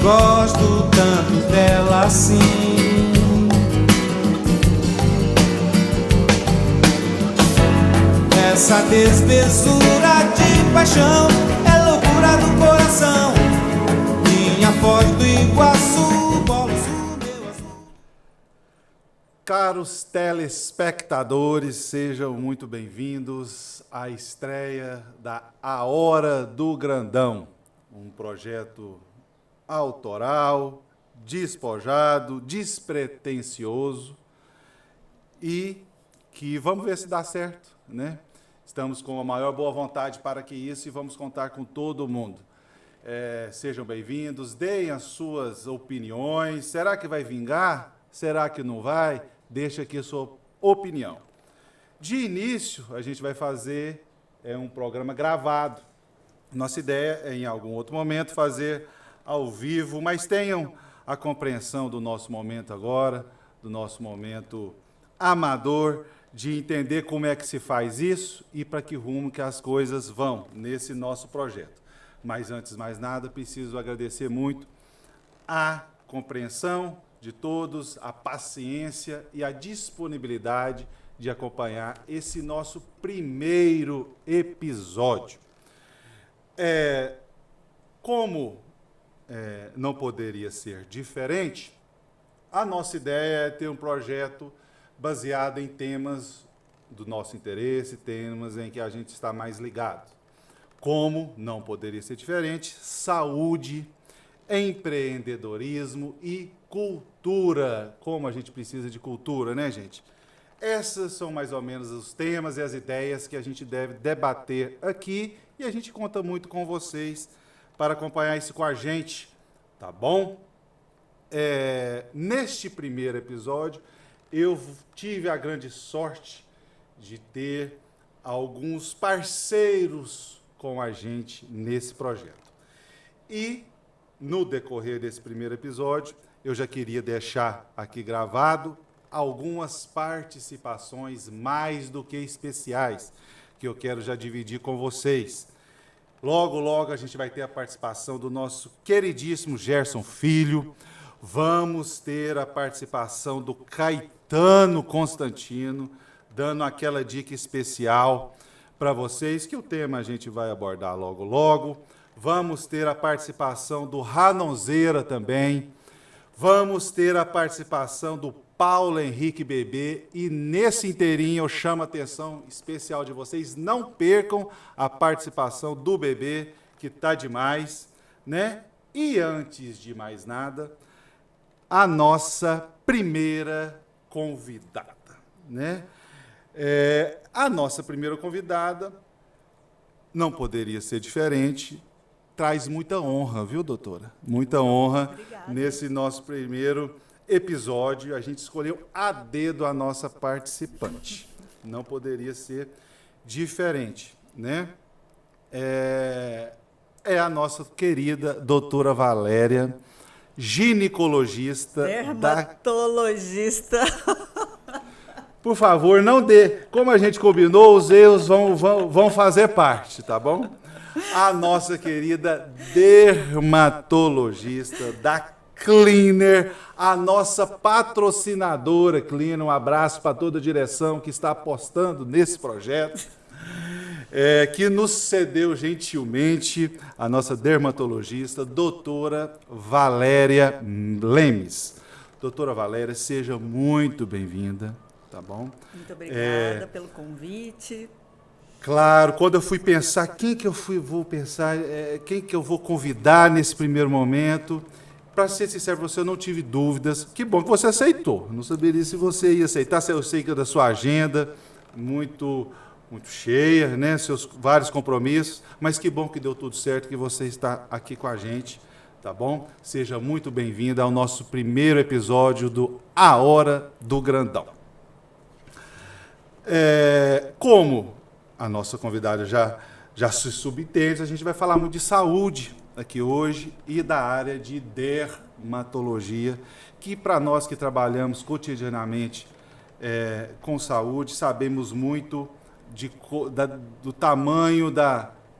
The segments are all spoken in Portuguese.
Gosto tanto dela assim. Essa desmesura de paixão é loucura do coração. Minha Foz do Iguaçu, bolos do meu azul. Caros telespectadores, sejam muito bem-vindos à estreia da A Hora do Grandão, um projeto autoral, despojado, despretensioso e que vamos ver se dá certo, né? Estamos com a maior boa vontade para que isso e vamos contar com todo mundo. Sejam bem-vindos, deem as suas opiniões. Será que vai vingar? Será que não vai? Deixa aqui a sua opinião. De início, a gente vai fazer um programa gravado. Nossa ideia é, em algum outro momento, fazer ao vivo, mas tenham a compreensão do nosso momento agora, do nosso momento amador, de entender como é que se faz isso e para que rumo que as coisas vão nesse nosso projeto. Mas, antes de mais nada, preciso agradecer muito a compreensão de todos, a paciência e a disponibilidade de acompanhar esse nosso primeiro episódio. Como não poderia ser diferente, a nossa ideia é ter um projeto baseado em temas do nosso interesse, temas em que a gente está mais ligado. Como não poderia ser diferente, saúde, empreendedorismo e cultura. Como a gente precisa de cultura, né, gente? Esses são mais ou menos os temas e as ideias que a gente deve debater aqui e a gente conta muito com vocês para acompanhar isso com a gente, tá bom? Neste primeiro episódio, eu tive a grande sorte de ter alguns parceiros com a gente nesse projeto. E, no decorrer desse primeiro episódio, eu já queria deixar aqui gravado algumas participações mais do que especiais, que eu quero já dividir com vocês. Logo, logo, a gente vai ter a participação do nosso queridíssimo Gerson Filho, vamos ter a participação do Caetano Constantino, dando aquela dica especial para vocês, que o tema a gente vai abordar logo, logo. Vamos ter a participação do Ranonzeira também. Vamos ter a participação do Paulo Henrique Bebê. E nesse inteirinho eu chamo a atenção especial de vocês. Não percam a participação do Bebê, que está demais, né? E antes de mais nada, a nossa primeira convidada, né? A nossa primeira convidada não poderia ser diferente, traz muita honra, viu, doutora? Muita honra. Obrigada. Nesse nosso primeiro episódio. A gente escolheu a dedo a nossa participante. Não poderia ser diferente, né? É a nossa querida doutora Valéria, ginecologista. Dermatologista. Por favor, não dê. Como a gente combinou, os erros vão fazer parte, tá bom? A nossa querida dermatologista da Cleaner, a nossa patrocinadora Cleaner. Um abraço para toda a direção que está apostando nesse projeto, que nos cedeu gentilmente a nossa dermatologista, doutora Valéria Lemes. Doutora Valéria, seja muito bem-vinda. Tá bom? Muito obrigada pelo convite. Claro, quando eu fui pensar quem que eu vou convidar nesse primeiro momento, para ser sincero, eu não tive dúvidas. Que bom que você aceitou. Não saberia se você ia aceitar. Eu sei que é da sua agenda muito cheia, né? Seus vários compromissos, mas que bom que deu tudo certo, que você está aqui com a gente, tá bom? Seja muito bem-vinda ao nosso primeiro episódio do A Hora do Grandão. Como a nossa convidada já se subentende, a gente vai falar muito de saúde aqui hoje e da área de dermatologia, que para nós que trabalhamos cotidianamente com saúde, sabemos muito do tamanho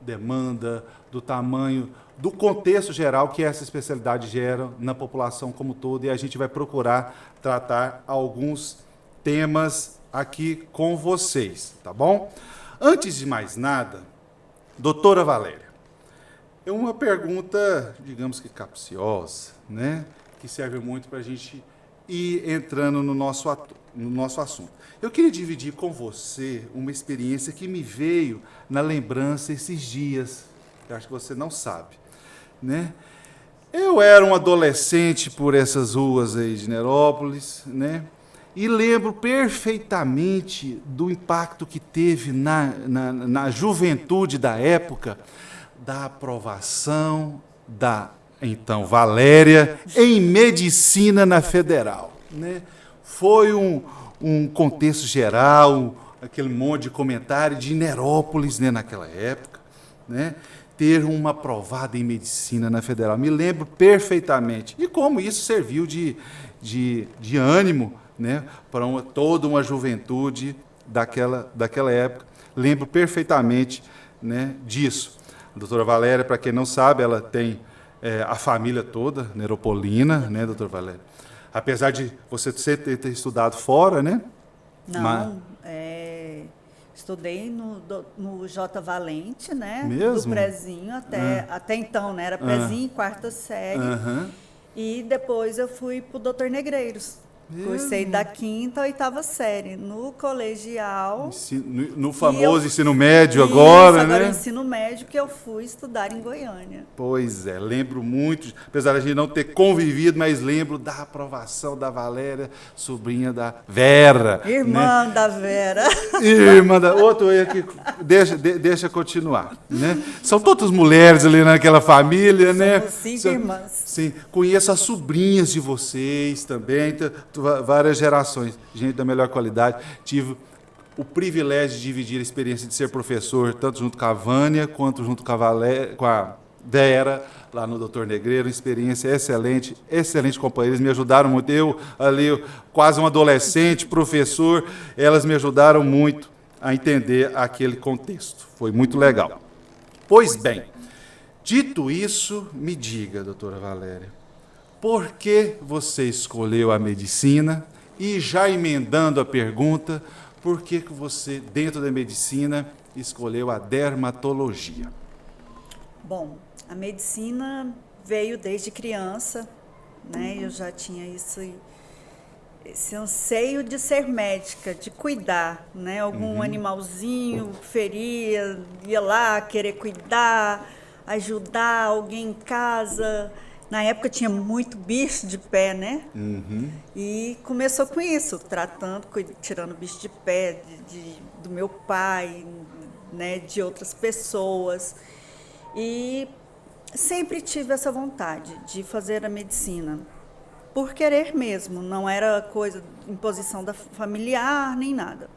demanda, do tamanho, do contexto geral que essa especialidade gera na população como todo, e a gente vai procurar tratar alguns temas aqui com vocês, tá bom? Antes de mais nada, doutora Valéria, é uma pergunta, digamos que capciosa, né? Que serve muito para a gente ir entrando no nosso assunto. Eu queria dividir com você uma experiência que me veio na lembrança esses dias. Eu acho que você não sabe, né? Eu era um adolescente por essas ruas aí de Nerópolis, né? E lembro perfeitamente do impacto que teve na juventude da época, da aprovação da, então, Valéria em medicina na Federal, né? Foi um contexto geral, aquele monte de comentário de Nerópolis, né, naquela época, né? Ter uma aprovada em medicina na Federal. Me lembro perfeitamente. E como isso serviu de ânimo, né, para toda uma juventude daquela época. Lembro perfeitamente, né, disso. A doutora Valéria, para quem não sabe, ela tem a família toda neropolina, né, doutora Valéria? Apesar de você ter estudado fora, né? Não, estudei no J. Valente, né? Mesmo? Do prezinho até então, né? Era prezinho, quarta série. E depois eu fui para o Dr. Negreiros. Cursei da 5ª à 8ª série, no colegial. No famoso ensino médio agora, né? Agora ensino médio que eu fui estudar em Goiânia. Pois é, lembro muito, apesar de a gente não ter convivido, mas lembro da aprovação da Valéria, sobrinha da Vera. Irmã, né? da Vera. Irmã da... Outro aqui, deixa continuar, né? São todas mulheres ali naquela família, né? Somos 5 irmãs. Sim, conheço as sobrinhas de vocês também, várias gerações, gente da melhor qualidade. Tive o privilégio de dividir a experiência de ser professor, tanto junto com a Vânia, quanto junto com a Vera, lá no Dr. Negreiro, experiência excelente, excelentes companheiros, me ajudaram muito. Eu, ali, quase um adolescente, professor, elas me ajudaram muito a entender aquele contexto. Foi muito legal. Pois bem, dito isso, me diga, doutora Valéria, por que você escolheu a medicina? E já emendando a pergunta, por que você, dentro da medicina, escolheu a dermatologia? Bom, a medicina veio desde criança, né? Eu já tinha esse anseio de ser médica, de cuidar, né? Algum animalzinho feria, ia lá querer cuidar, ajudar alguém em casa. Na época tinha muito bicho de pé, né? E começou com isso, tirando bicho de pé do meu pai, né? De outras pessoas. E sempre tive essa vontade de fazer a medicina, por querer mesmo, não era coisa, imposição da familiar, nem nada.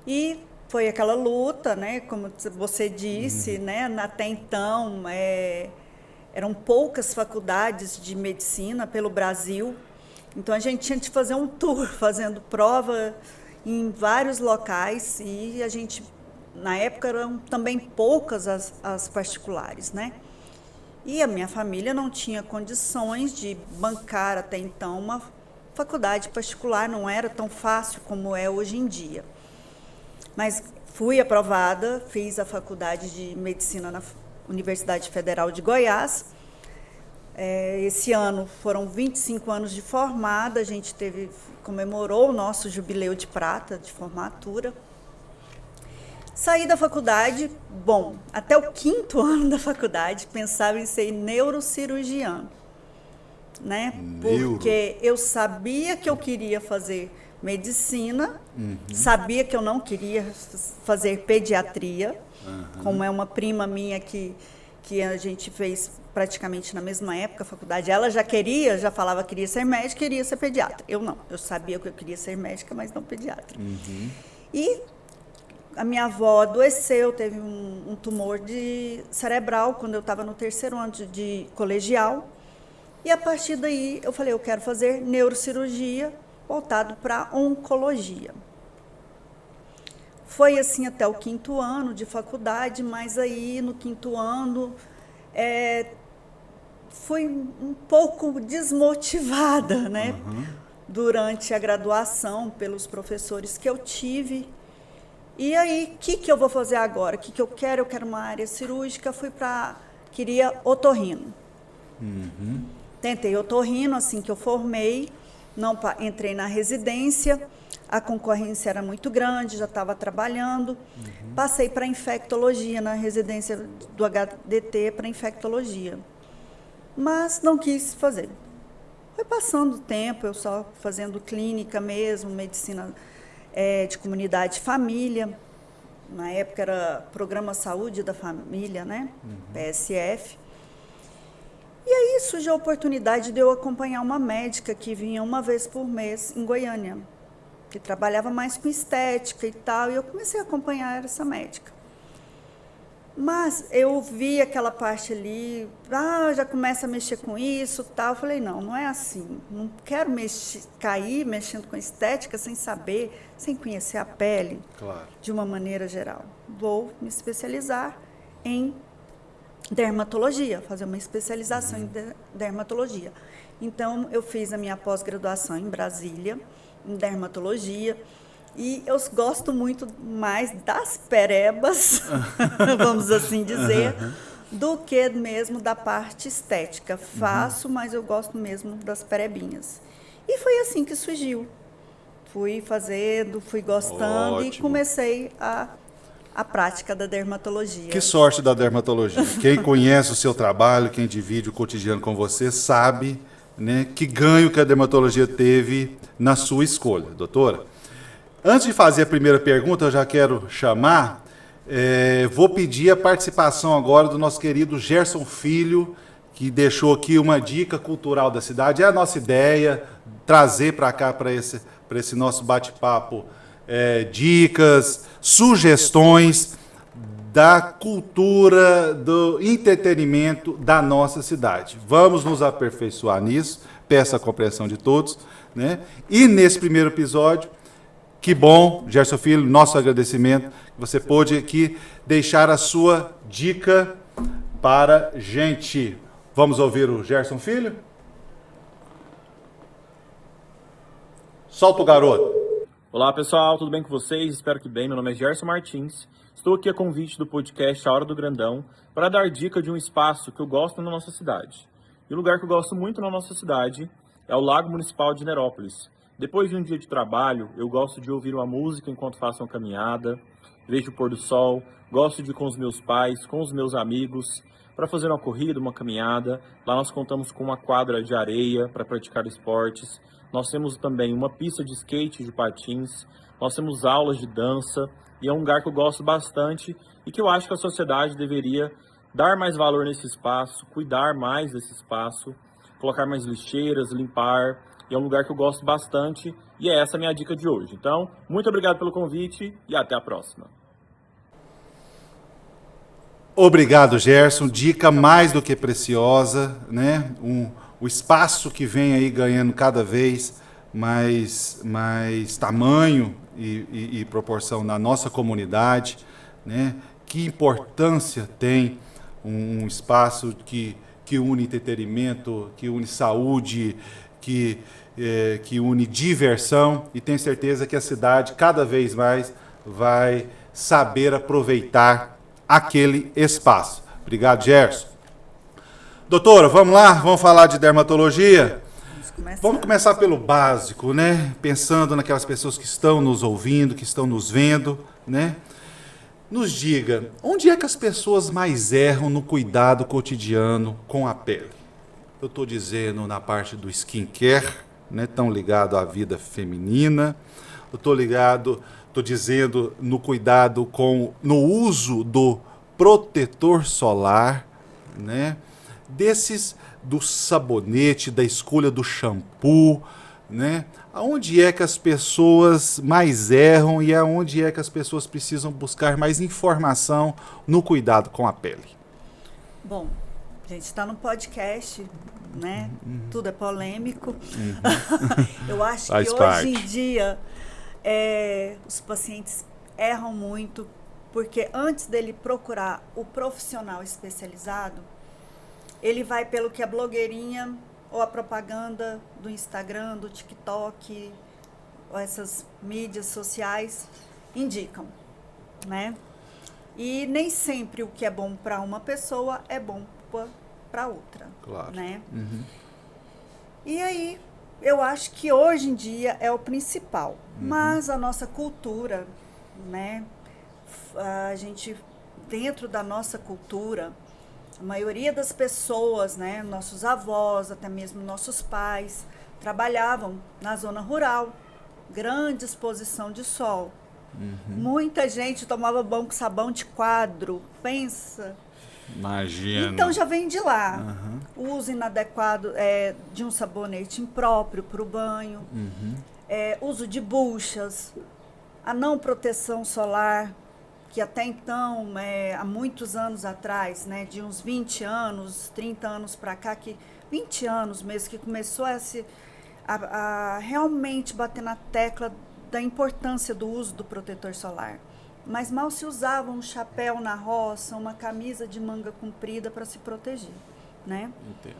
E foi aquela luta, né? Como você disse, né? Até então, eram poucas faculdades de medicina pelo Brasil, então a gente tinha de fazer um tour, fazendo prova em vários locais, e a gente, na época, eram também poucas as particulares, né? E a minha família não tinha condições de bancar até então uma faculdade particular, não era tão fácil como é hoje em dia. Mas fui aprovada, fiz a faculdade de medicina na Universidade Federal de Goiás. Esse ano foram 25 anos de formada, a gente comemorou o nosso jubileu de prata de formatura. Saí da faculdade, bom, até o 5º ano da faculdade, pensava em ser neurocirurgiã, né? Porque eu sabia que eu queria fazer medicina, sabia que eu não queria fazer pediatria, como é uma prima minha que a gente fez praticamente na mesma época a faculdade. Ela já falava que queria ser médica, queria ser pediatra. Eu não, eu sabia que eu queria ser médica, mas não pediatra. E a minha avó adoeceu, teve um tumor cerebral quando eu estava no 3º ano de colegial. E a partir daí eu falei, eu quero fazer neurocirurgia voltado para oncologia. Foi assim até o 5º ano de faculdade, mas aí no 5º ano fui um pouco desmotivada, né? Durante a graduação, pelos professores que eu tive. E aí, o que eu vou fazer agora? O que eu quero? Eu quero uma área cirúrgica. Queria otorrino. Tentei otorrino assim que eu formei, não entrei na residência, a concorrência era muito grande, já estava trabalhando. Passei para infectologia, na residência do HDT para infectologia. Mas não quis fazer. Foi passando o tempo, eu só fazendo clínica mesmo, medicina de comunidade e família. Na época era Programa Saúde da Família, né? PSF. E aí surgiu a oportunidade de eu acompanhar uma médica que vinha uma vez por mês em Goiânia, que trabalhava mais com estética e tal, e eu comecei a acompanhar essa médica. Mas eu vi aquela parte ali, já começa a mexer com isso, tal. Eu falei, não é assim. Não quero cair mexendo com estética sem saber, sem conhecer a pele, de uma maneira geral. Vou me especializar em dermatologia, fazer uma especialização em dermatologia. Então, eu fiz a minha pós-graduação em Brasília, em dermatologia. E eu gosto muito mais das perebas, vamos assim dizer, do que mesmo da parte estética. Faço, mas eu gosto mesmo das perebinhas. E foi assim que surgiu. Fui fazendo, fui gostando. Ótimo. E comecei a prática da dermatologia. Que sorte da dermatologia. Quem conhece o seu trabalho, quem divide o cotidiano com você, sabe, né, que ganho que a dermatologia teve na sua escolha, doutora. Antes de fazer a primeira pergunta, eu já quero chamar, vou pedir a participação agora do nosso querido Gerson Filho, que deixou aqui uma dica cultural da cidade. É a nossa ideia trazer para cá, para esse nosso bate-papo, dicas, sugestões da cultura, do entretenimento da nossa cidade. Vamos nos aperfeiçoar nisso, peço a compreensão de todos, né? E nesse primeiro episódio, que bom, Gerson Filho, nosso agradecimento, que você pôde aqui deixar a sua dica para a gente. Vamos ouvir o Gerson Filho? Solta o garoto. Olá pessoal, tudo bem com vocês? Espero que bem. Meu nome é Gerson Martins. Estou aqui a convite do podcast A Hora do Grandão para dar dica de um espaço que eu gosto na nossa cidade. E o lugar que eu gosto muito na nossa cidade é o Lago Municipal de Nerópolis. Depois de um dia de trabalho, eu gosto de ouvir uma música enquanto faço uma caminhada, vejo o pôr do sol, gosto de ir com os meus pais, com os meus amigos, para fazer uma corrida, uma caminhada. Lá nós contamos com uma quadra de areia para praticar esportes. Nós temos também uma pista de skate, de patins, nós temos aulas de dança, e é um lugar que eu gosto bastante e que eu acho que a sociedade deveria dar mais valor nesse espaço, cuidar mais desse espaço, colocar mais lixeiras, limpar. E é um lugar que eu gosto bastante e é essa a minha dica de hoje. Então, muito obrigado pelo convite e até a próxima. Obrigado, Gerson. Dica mais do que preciosa, né? O espaço que vem aí ganhando cada vez mais tamanho e proporção na nossa comunidade, né? Que importância tem um espaço que une entretenimento, que une saúde, que une diversão, e tenho certeza que a cidade cada vez mais vai saber aproveitar aquele espaço. Obrigado, Gerson. Doutora, vamos lá? Vamos falar de dermatologia? Vamos começar pelo básico, né? Pensando naquelas pessoas que estão nos ouvindo, que estão nos vendo, né? Nos diga, onde é que as pessoas mais erram no cuidado cotidiano com a pele? Eu estou dizendo na parte do skincare, né, tão ligado à vida feminina. Eu estou dizendo no cuidado no uso do protetor solar, né, do sabonete, da escolha do shampoo, né? Aonde é que as pessoas mais erram e aonde é que as pessoas precisam buscar mais informação no cuidado com a pele? Bom, a gente está no podcast, né? Tudo é polêmico. Eu acho que hoje em dia os pacientes erram muito, porque antes dele procurar o profissional especializado, ele vai pelo que a blogueirinha ou a propaganda do Instagram, do TikTok, ou essas mídias sociais indicam, né? E nem sempre o que é bom para uma pessoa é bom para outra, Claro. né? E aí, eu acho que hoje em dia é o principal, mas a nossa cultura, né? A gente, dentro da nossa cultura, a maioria das pessoas, né, nossos avós, até mesmo nossos pais, trabalhavam na zona rural, grande exposição de sol. Muita gente tomava banho com sabão de quadro, pensa. Imagina. Então já vem de lá. O uso inadequado de um sabonete impróprio para o banho, uso de buchas, a não proteção solar, que até então, há muitos anos atrás, né, de uns 20 anos, 30 anos para cá, 20 anos mesmo, que começou a realmente bater na tecla da importância do uso do protetor solar. Mas mal se usava um chapéu na roça, uma camisa de manga comprida para se proteger, né? Entendo.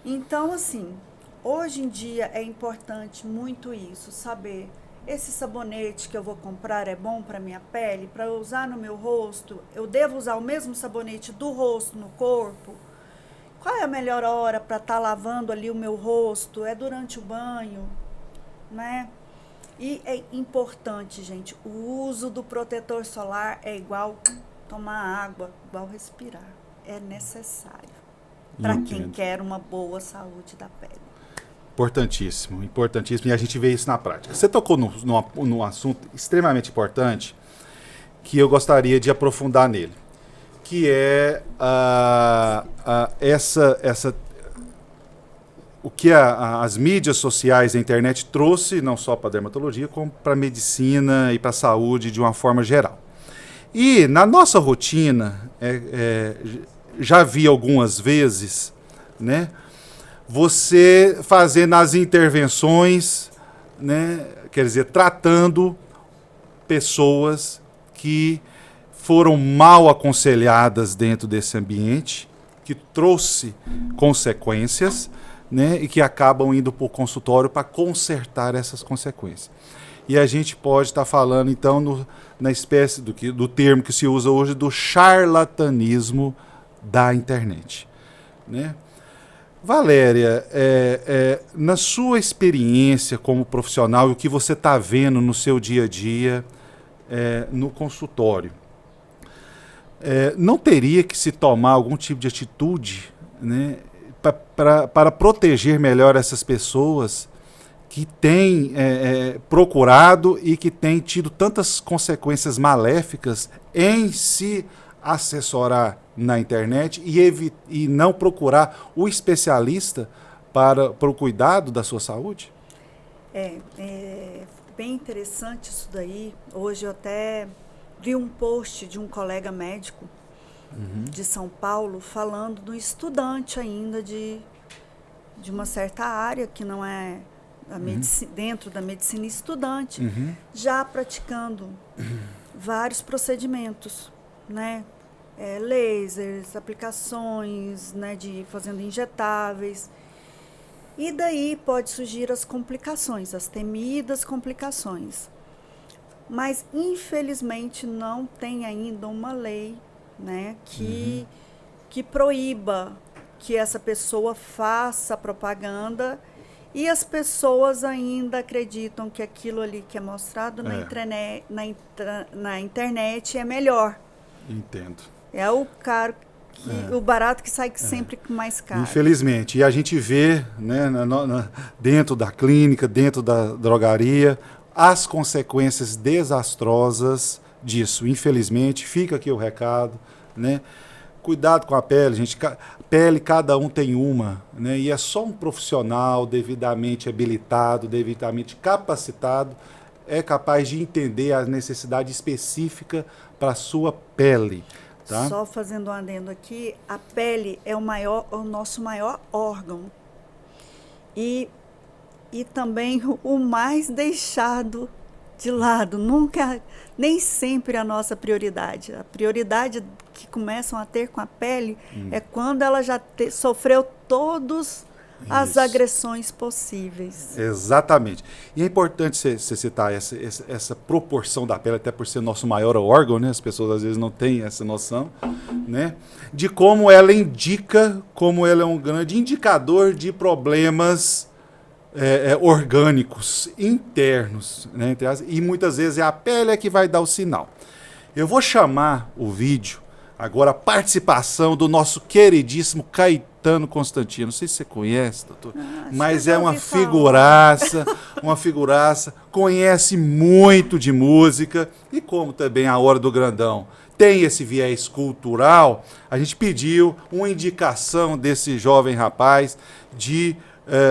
Então, assim, hoje em dia é importante muito isso, saber esse sabonete que eu vou comprar é bom para minha pele, para eu usar no meu rosto, eu devo usar o mesmo sabonete do rosto no corpo? Qual é a melhor hora para estar lavando ali o meu rosto? É durante o banho, né? E é importante, gente, o uso do protetor solar é igual tomar água, igual respirar. É necessário para quem Entendo. quer uma boa saúde da pele. Importantíssimo, importantíssimo. E a gente vê isso na prática. Você tocou num assunto extremamente importante que eu gostaria de aprofundar nele, que é o que as mídias sociais, a internet trouxe, não só para a dermatologia, como para a medicina e para a saúde de uma forma geral. E na nossa rotina, já vi algumas vezes, né, você fazendo as intervenções, né, quer dizer, tratando pessoas que foram mal aconselhadas dentro desse ambiente, que trouxe consequências, né, e que acabam indo para o consultório para consertar essas consequências. E a gente pode estar falando, então, na espécie do termo que se usa hoje, do charlatanismo da internet, né? Valéria, na sua experiência como profissional e o que você está vendo no seu dia a dia no consultório, não teria que se tomar algum tipo de atitude, né, para proteger melhor essas pessoas que têm procurado e que têm tido tantas consequências maléficas em se assessorar na internet e não procurar o especialista para o cuidado da sua saúde? É bem interessante isso daí. Hoje eu até vi um post de um colega médico de São Paulo falando do estudante ainda de uma certa área que não é dentro da medicina, estudante, já praticando vários procedimentos, né? Lasers, aplicações, né, fazendo injetáveis. E daí pode surgir as complicações, as temidas complicações. Mas, infelizmente, não tem ainda uma lei, né, que proíba que essa pessoa faça propaganda, e as pessoas ainda acreditam que aquilo ali que é mostrado na internet é melhor. Entendo. É o caro, o barato que sai sempre mais caro. Infelizmente. E a gente vê, né, dentro da clínica, dentro da drogaria, as consequências desastrosas disso. Infelizmente, fica aqui o recado, né? Cuidado com a pele, gente. Pele, cada um tem uma, né? E é só um profissional devidamente habilitado, devidamente capacitado, é capaz de entender a necessidade específica para a sua pele. Tá? Só fazendo um adendo aqui, a pele é o nosso maior órgão. E também o mais deixado de lado, nunca, nem sempre a nossa prioridade. A prioridade que começam a ter com a pele é quando ela já sofreu todas as Isso. agressões possíveis. Exatamente. E é importante você citar essa proporção da pele, até por ser nosso maior órgão, né? As pessoas às vezes não têm essa noção, né? De como ela indica, como ela é um grande indicador de problemas orgânicos internos, né? E muitas vezes é a pele que vai dar o sinal. Eu vou chamar o vídeo, agora a participação do nosso queridíssimo Caetano Constantino. Não sei se você conhece, doutor, mas é uma figuraça, conhece muito de música e como também a Hora do Grandão tem esse viés cultural, a gente pediu uma indicação desse jovem rapaz de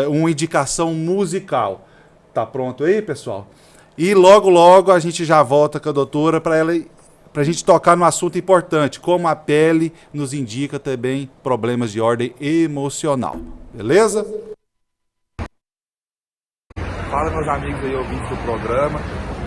uma indicação musical. Tá pronto aí, pessoal? E logo, logo a gente já volta com a doutora para a gente tocar num assunto importante, como a pele nos indica também problemas de ordem emocional. Beleza? Fala, meus amigos aí, ouvintes do programa.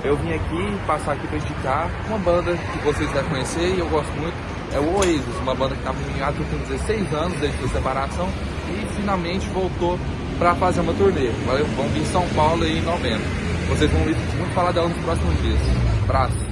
Eu vim aqui passar aqui para indicar uma banda que vocês devem conhecer e eu gosto muito. É o Oasis, uma banda que estava em ato tem 16 anos desde a separação e finalmente voltou para fazer uma turnê. Vão vir em São Paulo aí em novembro. Vocês vão ouvir muito falar dela nos próximos dias. Abraço.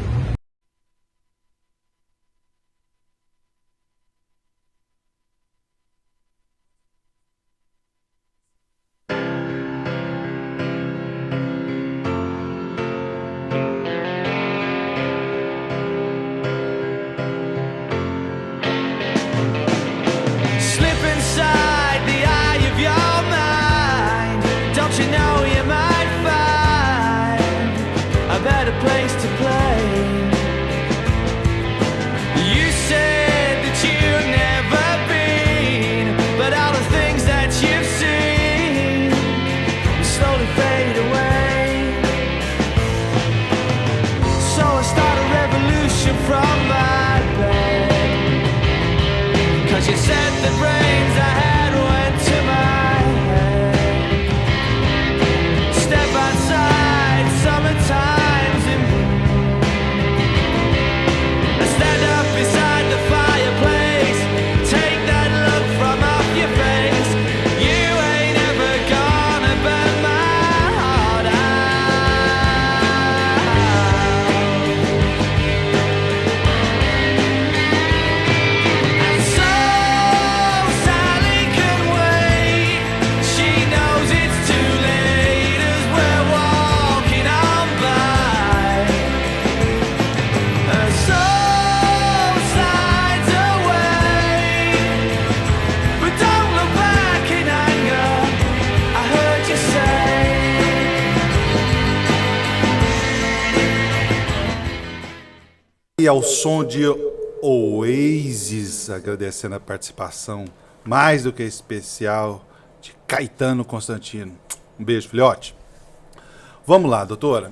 Slip inside the eye of your mind. Don't you know you might find a better place to play? You said that you've never been, but all the things that you've seen slowly fade away. So I start a revolution from my bed. 'Cause you said the brains I had went to my head. Step outside, summertime's in bloom. I stand up beside the fireplace. Take that look from off your face. You ain't ever gonna burn my heart out. And so Sally can wait. She knows it's too late as we're walking on by. And so slides away. But don't look back in anger, I heard you say. E ao som de Oasis, agradecendo a participação mais do que especial de Caetano Constantino. Um beijo, filhote. Vamos lá, doutora.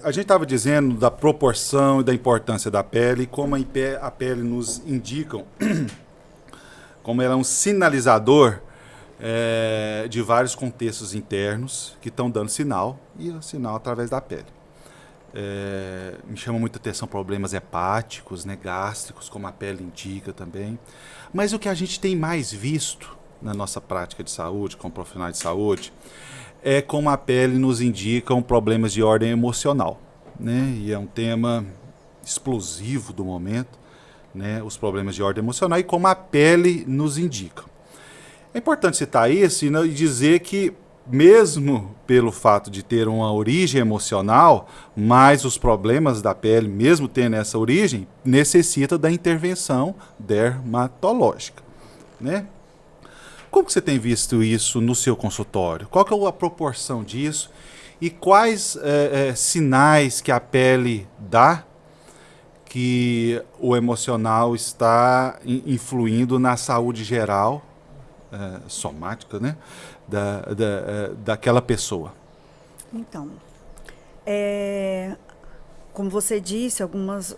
A gente estava dizendo da proporção e da importância da pele, como a pele nos indicam, como ela é um sinalizador de vários contextos internos que estão dando sinal, e o sinal através da pele. Me chama muita atenção problemas hepáticos, né, gástricos, como a pele indica também. Mas o que a gente tem mais visto na nossa prática de saúde, como profissionais de saúde, é como a pele nos indica problemas de ordem emocional, né? E é um tema explosivo do momento, né? Os problemas de ordem emocional e como a pele nos indica. É importante citar isso e dizer que mesmo pelo fato de ter uma origem emocional, mas os problemas da pele, mesmo tendo essa origem, necessita da intervenção dermatológica, né? Como que você tem visto isso no seu consultório? Qual que é a proporção disso? E quais sinais que a pele dá que o emocional está influindo na saúde geral, somática, né? Daquela pessoa? Então, como você disse, algumas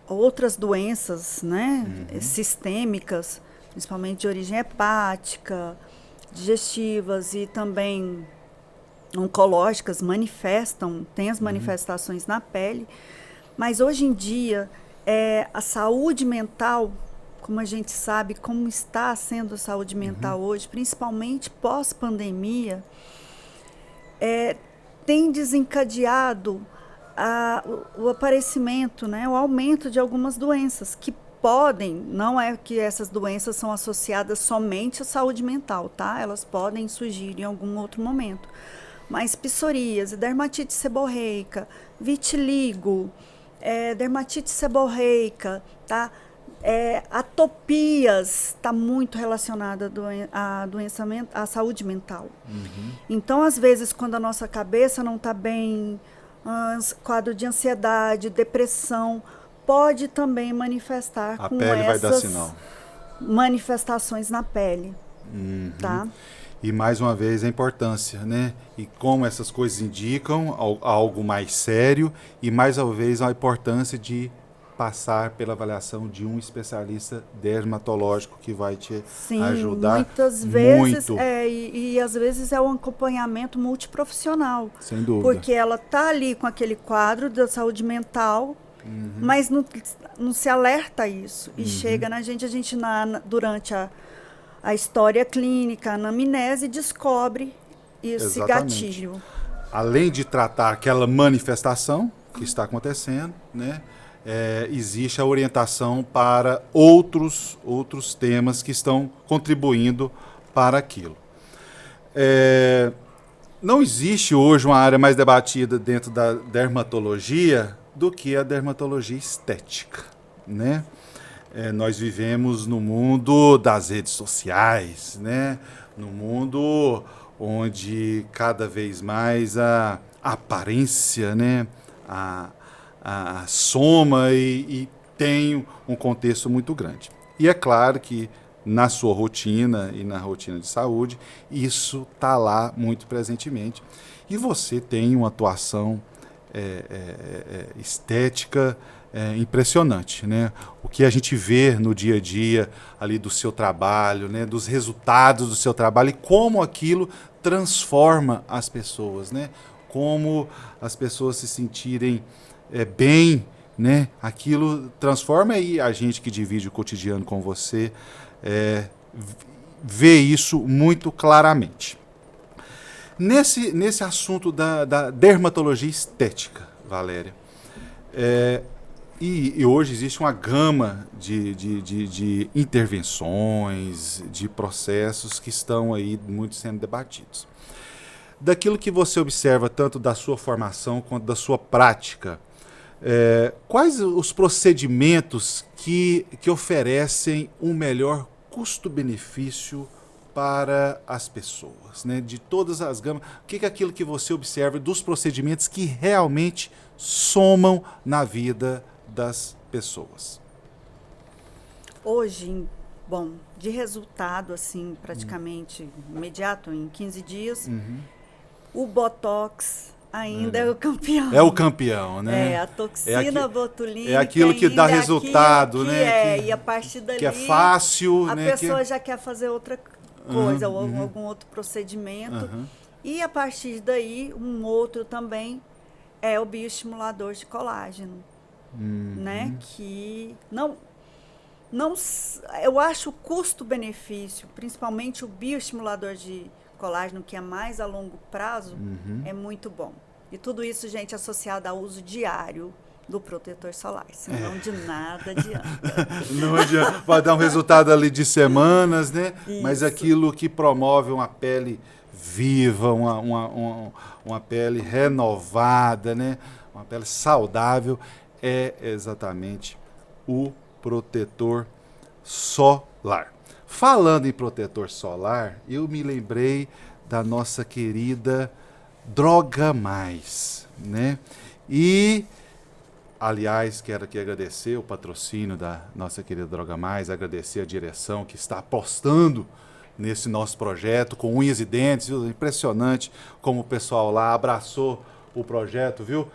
outras doenças, né, sistêmicas, principalmente de origem hepática, digestivas e também oncológicas manifestam, tem as manifestações na pele, mas hoje em dia a saúde mental, como a gente sabe como está sendo a saúde mental hoje, principalmente pós-pandemia, tem desencadeado o aparecimento, né, o aumento de algumas doenças que podem, não é que essas doenças são associadas somente à saúde mental, tá? Elas podem surgir em algum outro momento. Mas psoríase, dermatite seborreica, vitiligo, dermatite seborreica, tá? Atopias está muito relacionada à saúde mental. Então, às vezes, quando a nossa cabeça não está bem, quadro de ansiedade, depressão, pode também manifestar A com pele vai dar essas sinal. manifestações na pele, tá? E mais uma vez a importância, né? E como essas coisas indicam algo mais sério, e mais uma vez a importância de passar pela avaliação de um especialista dermatológico que vai te Sim, ajudar muitas vezes, muito. e às vezes é um acompanhamento multiprofissional. Sem dúvida. Porque ela tá ali com aquele quadro da saúde mental, mas não se alerta a isso. E chega na gente, durante a história clínica, a anamnese, descobre esse Exatamente. gatilho. Além de tratar aquela manifestação que está acontecendo, né? Existe a orientação para outros temas que estão contribuindo para aquilo. Não existe hoje uma área mais debatida dentro da dermatologia do que a dermatologia estética, né? Nós vivemos no mundo das redes sociais, né? No mundo onde cada vez mais a aparência, né? A soma e tem um contexto muito grande. E é claro que na sua rotina e na rotina de saúde, isso está lá muito presentemente. E você tem uma atuação estética impressionante, né? O que a gente vê no dia a dia ali do seu trabalho, né? Dos resultados do seu trabalho e como aquilo transforma as pessoas, né? Como as pessoas se sentirem bem, né? Aquilo transforma, e a gente que divide o cotidiano com você vê isso muito claramente. Nesse assunto da dermatologia estética, Valéria, e hoje existe uma gama de intervenções, de processos que estão aí muito sendo debatidos. Daquilo que você observa, tanto da sua formação quanto da sua prática, quais os procedimentos que oferecem um melhor custo-benefício para as pessoas, né? De todas as gamas, o que é aquilo que você observa dos procedimentos que realmente somam na vida das pessoas? Hoje, bom, de resultado, assim, praticamente imediato, em 15 dias, o Botox ainda é o campeão. É o campeão, né? A toxina botulínica. É aquilo que dá ainda é resultado, aquilo que né? e a partir dali que é fácil, a né? pessoa já quer fazer outra coisa, ou algum outro procedimento. E a partir daí, um outro também é o bioestimulador de colágeno, né? Que eu acho o custo-benefício, principalmente o bioestimulador de colágeno, que é mais a longo prazo, é muito bom. E tudo isso, gente, associado ao uso diário do protetor solar, senão de nada adianta. Não adianta, vai dar um resultado ali de semanas, né? Isso. Mas aquilo que promove uma pele viva, uma pele renovada, né? Uma pele saudável, é exatamente o protetor solar. Falando em protetor solar, eu me lembrei da nossa querida Droga Mais, né? E, aliás, quero aqui agradecer o patrocínio da nossa querida Droga Mais, agradecer a direção que está apostando nesse nosso projeto, com unhas e dentes, viu? Impressionante como o pessoal lá abraçou o projeto, viu?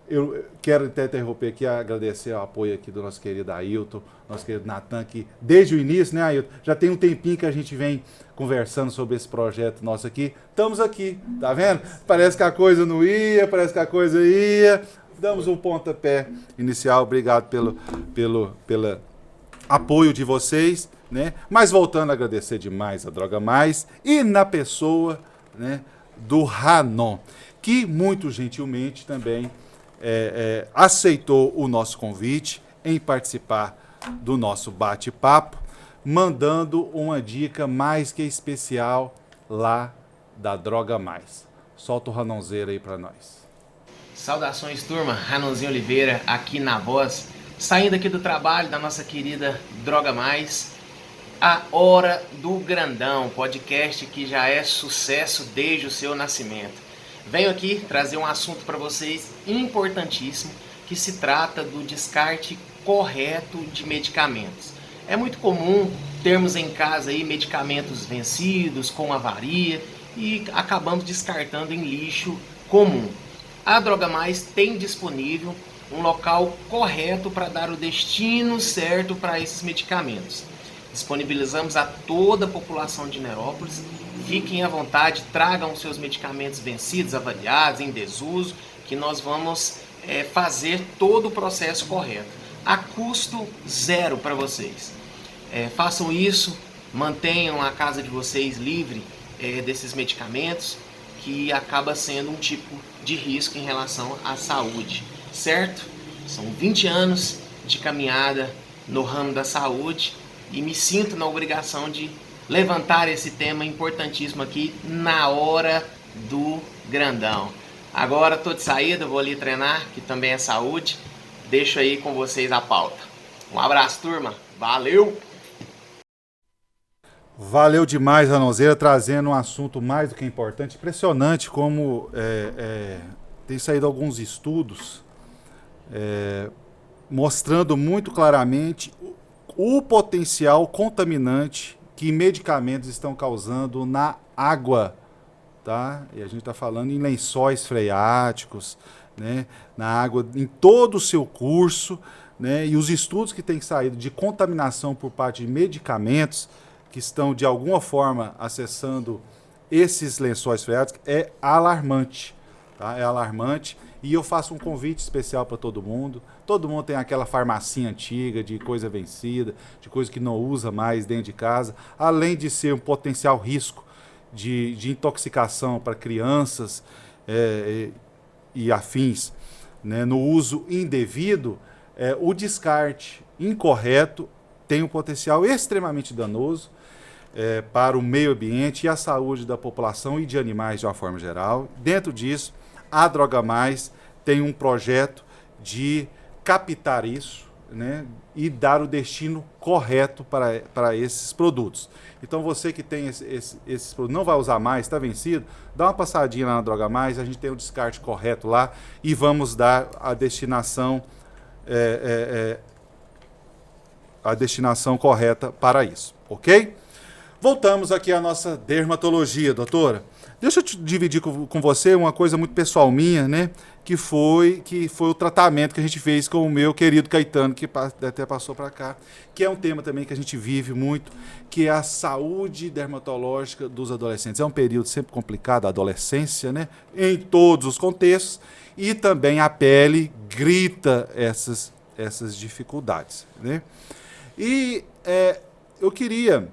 Eu quero até interromper aqui, agradecer o apoio aqui do nosso querido Ailton, nosso querido Natan, que desde o início, né, Ailton? Já tem um tempinho que a gente vem conversando sobre esse projeto nosso aqui. Estamos aqui, tá vendo? Parece que a coisa não ia, parece que a coisa ia. Damos um pontapé inicial, obrigado pelo apoio de vocês, né? Mas voltando a agradecer demais a Droga Mais e na pessoa, né, do Ranon, que muito gentilmente também aceitou o nosso convite em participar do nosso bate-papo, mandando uma dica mais que especial lá da Droga Mais. Solta o Ranonzeiro aí para nós. Saudações, turma. Ranonzinho Oliveira aqui na voz, saindo aqui do trabalho da nossa querida Droga Mais, a Hora do Grandão, podcast que já é sucesso desde o seu nascimento. Venho aqui trazer um assunto para vocês importantíssimo, que se trata do descarte correto de medicamentos. É muito comum termos em casa aí medicamentos vencidos, com avaria, e acabamos descartando em lixo comum. A Droga Mais tem disponível um local correto para dar o destino certo para esses medicamentos. Disponibilizamos a toda a população de Nerópolis. Fiquem à vontade, tragam seus medicamentos vencidos, avariados, em desuso, que nós vamos fazer todo o processo correto, a custo zero para vocês. Façam isso, mantenham a casa de vocês livre desses medicamentos, que acaba sendo um tipo de risco em relação à saúde, certo? São 20 anos de caminhada no ramo da saúde e me sinto na obrigação de levantar esse tema importantíssimo aqui na Hora do Grandão. Agora estou de saída, vou ali treinar, que também é saúde. Deixo aí com vocês a pauta. Um abraço, turma. Valeu! Valeu demais, Ranonzeira, trazendo um assunto mais do que importante. Impressionante como tem saído alguns estudos mostrando muito claramente o potencial contaminante que medicamentos estão causando na água, tá? E a gente está falando em lençóis freáticos, né? Na água em todo o seu curso, né? E os estudos que têm saído de contaminação por parte de medicamentos que estão de alguma forma acessando esses lençóis freáticos é alarmante, tá? É alarmante. E eu faço um convite especial para todo mundo. Todo mundo tem aquela farmacinha antiga de coisa vencida, de coisa que não usa mais dentro de casa, além de ser um potencial risco de intoxicação para crianças e afins, né? No uso indevido, o descarte incorreto tem um potencial extremamente danoso para o meio ambiente e a saúde da população e de animais de uma forma geral. Dentro disso, a Droga Mais tem um projeto de captar isso, né, e dar o destino correto para esses produtos. Então você que tem esses produtos, não vai usar mais, está vencido, dá uma passadinha lá na Droga Mais, a gente tem o descarte correto lá e vamos dar a destinação correta para isso, ok? Voltamos aqui à nossa dermatologia, doutora. Deixa eu dividir com você uma coisa muito pessoal minha, né? Que foi o tratamento que a gente fez com o meu querido Caetano, que até passou para cá, que é um tema também que a gente vive muito, que é a saúde dermatológica dos adolescentes. É um período sempre complicado, a adolescência, né? Em todos os contextos, e também a pele grita essas dificuldades, né? E eu queria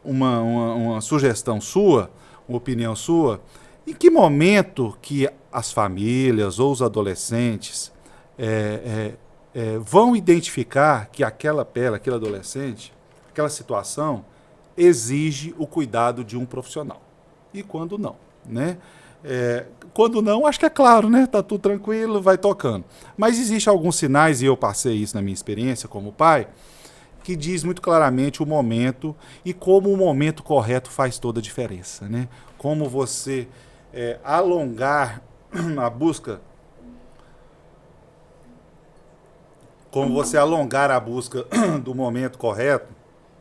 uma sugestão sua, uma opinião sua, em que momento que as famílias ou os adolescentes vão identificar que aquela pele, aquele adolescente, aquela situação exige o cuidado de um profissional. E quando não, né? Quando não, acho que é claro, né? Tá tudo tranquilo, vai tocando. Mas existem alguns sinais, e eu passei isso na minha experiência como pai, que diz muito claramente o momento e como o momento correto faz toda a diferença, né? Como você alongar a busca, do momento correto,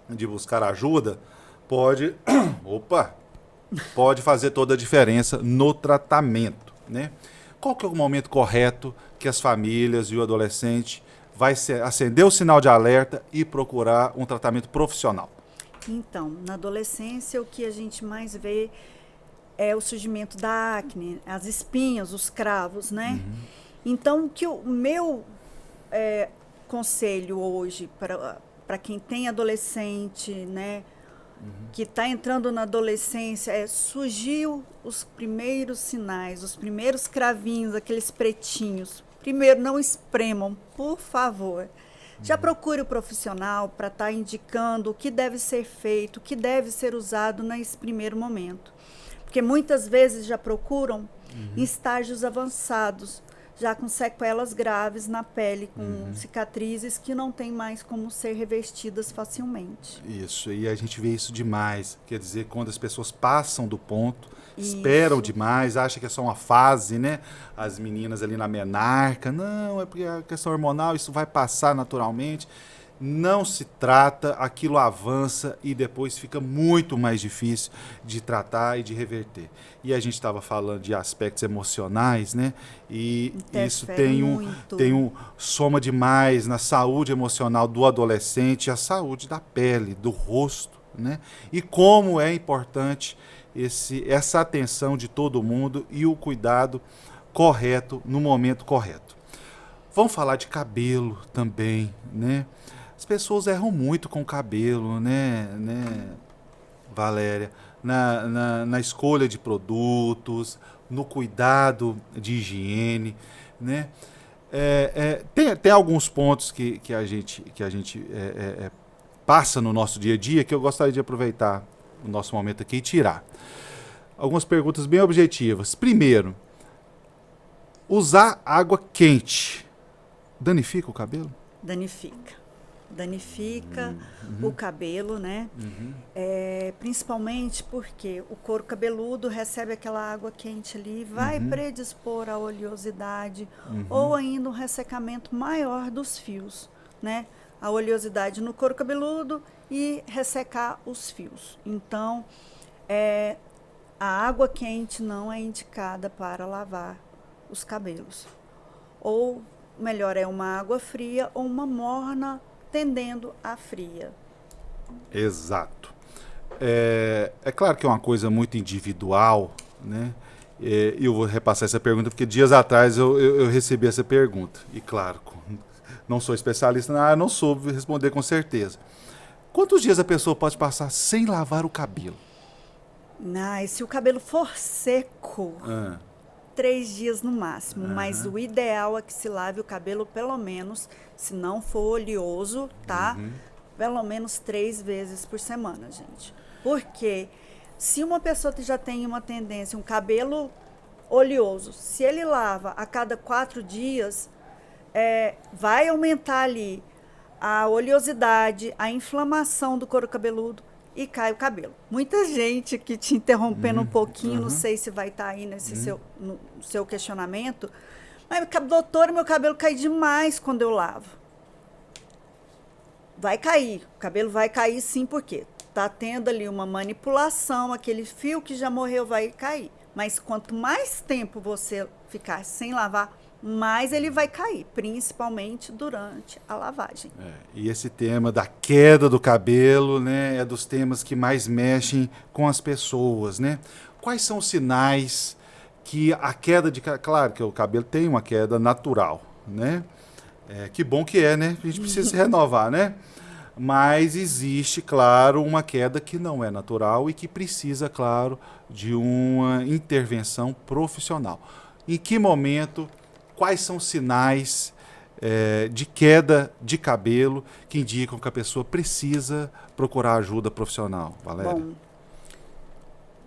de buscar ajuda, pode fazer toda a diferença no tratamento, né? Qual que é o momento correto que as famílias e o adolescente vai acender o sinal de alerta e procurar um tratamento profissional? Então, na adolescência, o que a gente mais vê é o surgimento da acne, as espinhas, os cravos, né? Então, o meu conselho hoje para quem tem adolescente, né? Que está entrando na adolescência, surgiu os primeiros sinais, os primeiros cravinhos, aqueles pretinhos. Primeiro, não espremam, por favor. Já procure o profissional para estar indicando o que deve ser feito, o que deve ser usado nesse primeiro momento. Porque muitas vezes já procuram em estágios avançados, já com sequelas graves na pele, com cicatrizes que não tem mais como ser revestidas facilmente. Isso, e a gente vê isso demais. Quer dizer, quando as pessoas passam do ponto, Isso. esperam demais, acham que é só uma fase, né? As meninas ali na menarca, não, é porque a questão hormonal, isso vai passar naturalmente. Não se trata, aquilo avança e depois fica muito mais difícil de tratar e de reverter. E a gente estava falando de aspectos emocionais, né? E isso Interfere soma demais na saúde emocional do adolescente, a saúde da pele, do rosto, né? E como é importante essa atenção de todo mundo e o cuidado correto no momento correto. Vamos falar de cabelo também, né? As pessoas erram muito com o cabelo, né, Valéria? Na escolha de produtos, no cuidado de higiene, né? Tem alguns pontos que a gente passa no nosso dia a dia que eu gostaria de aproveitar o nosso momento aqui e tirar. Algumas perguntas bem objetivas. Primeiro, usar água quente danifica o cabelo? Danifica o cabelo, né? Principalmente porque o couro cabeludo recebe aquela água quente ali e vai predispor à oleosidade ou ainda um ressecamento maior dos fios, né? A oleosidade no couro cabeludo e ressecar os fios. Então, a água quente não é indicada para lavar os cabelos. Ou melhor, é uma água fria ou uma morna tendendo a fria. Exato. É claro que é uma coisa muito individual, né? E eu vou repassar essa pergunta porque dias atrás eu recebi essa pergunta. E claro, não sou especialista na área, não soube responder com certeza. Quantos dias a pessoa pode passar sem lavar o cabelo? E se o cabelo for seco, 3 dias no máximo, mas o ideal é que se lave o cabelo pelo menos, se não for oleoso, tá? Pelo menos 3 vezes por semana, gente. Porque se uma pessoa já tem uma tendência, um cabelo oleoso, se ele lava a cada 4 dias, vai aumentar ali a oleosidade, a inflamação do couro cabeludo e cai o cabelo. Muita gente que te interrompendo um pouquinho, não sei se vai estar aí nesse no seu questionamento, mas, doutora, meu cabelo cai demais quando eu lavo. Vai cair, o cabelo vai cair sim, porque está tendo ali uma manipulação, aquele fio que já morreu vai cair. Mas quanto mais tempo você ficar sem lavar, mais ele vai cair, principalmente durante a lavagem. E esse tema da queda do cabelo, né, é dos temas que mais mexem com as pessoas, né? Quais são os sinais que a queda de... Claro que o cabelo tem uma queda natural, né? Que bom que né? A gente precisa se renovar, né? Mas existe, claro, uma queda que não é natural e que precisa, claro, de uma intervenção profissional. Em que momento... Quais são os sinais de queda de cabelo que indicam que a pessoa precisa procurar ajuda profissional, Valéria? Bom,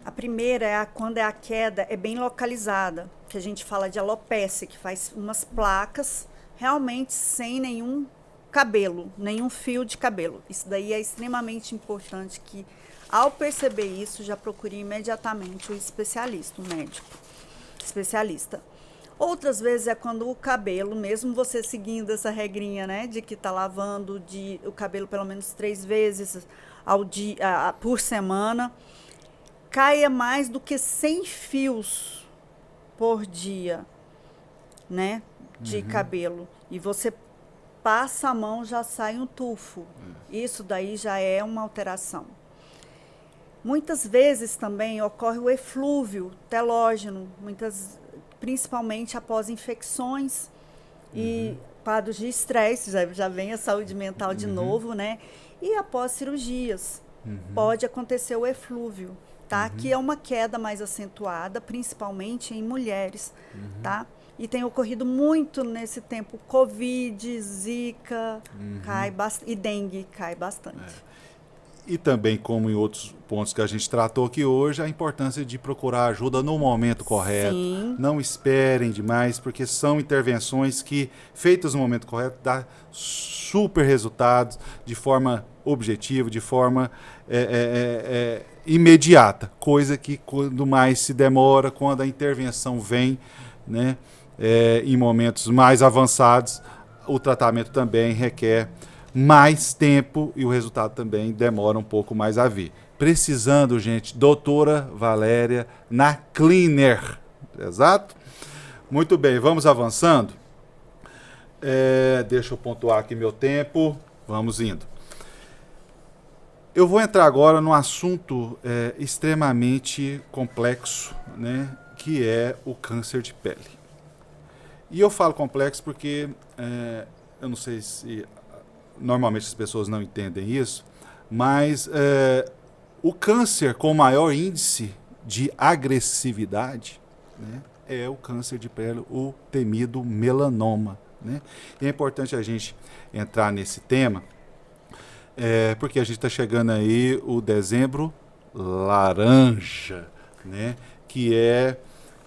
a primeira é quando a queda é bem localizada, que a gente fala de alopecia, que faz umas placas realmente sem nenhum cabelo, nenhum fio de cabelo. Isso daí é extremamente importante que, ao perceber isso, já procure imediatamente o especialista, o médico especialista. Outras vezes é quando o cabelo, mesmo você seguindo essa regrinha, né, de que está lavando o cabelo pelo menos 3 vezes por semana, caia mais do que 100 fios por dia, né? de cabelo. E você passa a mão, já sai um tufo. Isso daí já é uma alteração. Muitas vezes também ocorre o eflúvio telógeno, principalmente após infecções e quadros de estresse, já vem a saúde mental de novo, né? E após cirurgias, pode acontecer o eflúvio, tá? Que é uma queda mais acentuada, principalmente em mulheres, tá? E tem ocorrido muito nesse tempo, Covid, Zika, e dengue cai bastante. E também, como em outros pontos que a gente tratou aqui hoje, a importância de procurar ajuda no momento correto. Sim. Não esperem demais, porque são intervenções que, feitas no momento correto, dá super resultados de forma objetiva, de forma imediata. Coisa que, quando mais se demora, quando a intervenção vem, né, em momentos mais avançados, o tratamento também requer mais tempo e o resultado também demora um pouco mais a vir. Precisando, gente, doutora Valéria na Cleaner. Exato? Muito bem, vamos avançando. Deixa eu pontuar aqui meu tempo. Vamos indo. Eu vou entrar agora num assunto extremamente complexo, né, que é o câncer de pele. E eu falo complexo porque eu não sei se normalmente as pessoas não entendem isso, mas o câncer com maior índice de agressividade, né, é o câncer de pele, o temido melanoma, né? E é importante a gente entrar nesse tema, porque a gente está chegando aí o dezembro laranja, né?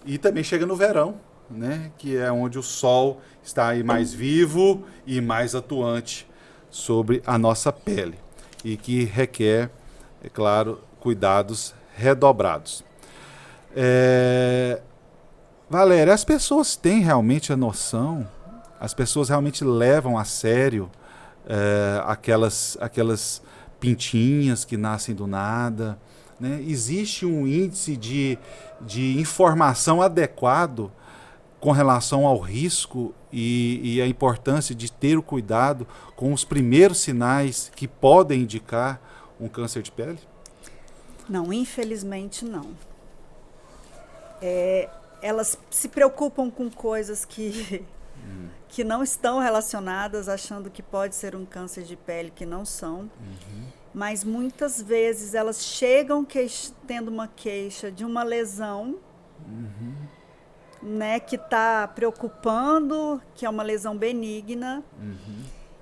E também chega no verão, né? Que é onde o sol está aí mais vivo e mais atuante sobre a nossa pele e que requer, é claro, cuidados redobrados. Valéria, as pessoas têm realmente a noção, as pessoas realmente levam a sério aquelas pintinhas que nascem do nada, né? Existe um índice de informação adequado com relação ao risco e a importância de ter o cuidado com os primeiros sinais que podem indicar um câncer de pele? Não, infelizmente não. Elas se preocupam com coisas que não estão relacionadas, achando que pode ser um câncer de pele, que não são. Mas muitas vezes elas chegam tendo uma queixa de uma lesão, né, que está preocupando, que é uma lesão benigna.